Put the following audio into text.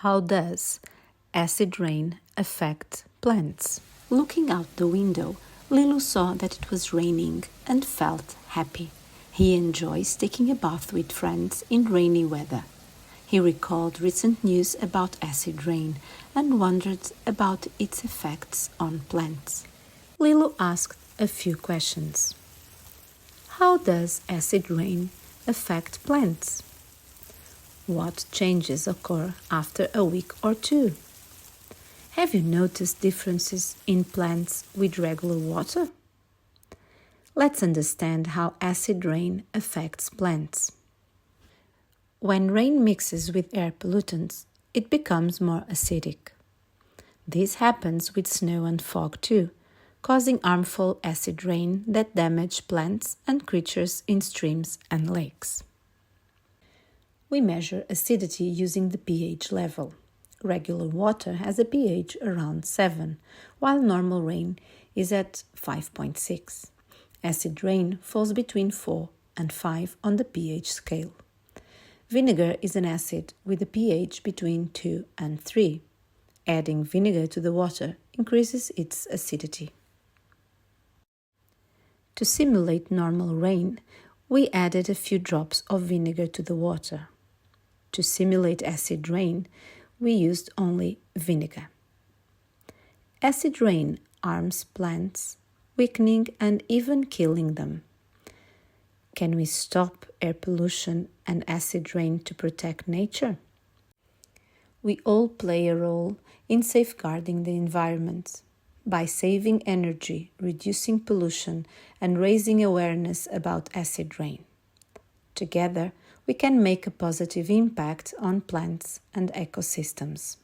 How does acid rain affect plants? Looking out the window, Lilo saw that it was raining and felt happy. He enjoys taking a bath with friends in rainy weather. He recalled recent news about acid rain and wondered about its effects on plants. Lilo asked a few questions. How does acid rain affect plants? What changes occur after a week or two? Have you noticed differences in plants with regular water? Let's understand how acid rain affects plants. When rain mixes with air pollutants, it becomes more acidic. This happens with snow and fog too, causing harmful acid rain that damage plants and creatures in streams and lakes. We measure acidity using the pH level. Regular water has a pH around 7, while normal rain is at 5.6. Acid rain falls between 4 and 5 on the pH scale. Vinegar is an acid with a pH between 2 and 3. Adding vinegar to the water increases its acidity. To simulate normal rain, we added a few drops of vinegar to the water. To simulate acid rain, we used only vinegar. Acid rain harms plants, weakening and even killing them. Can we stop air pollution and acid rain to protect nature? We all play a role in safeguarding the environment. By saving energy, reducing pollution, and raising awareness about acid rain. Together, we can make a positive impact on plants and ecosystems.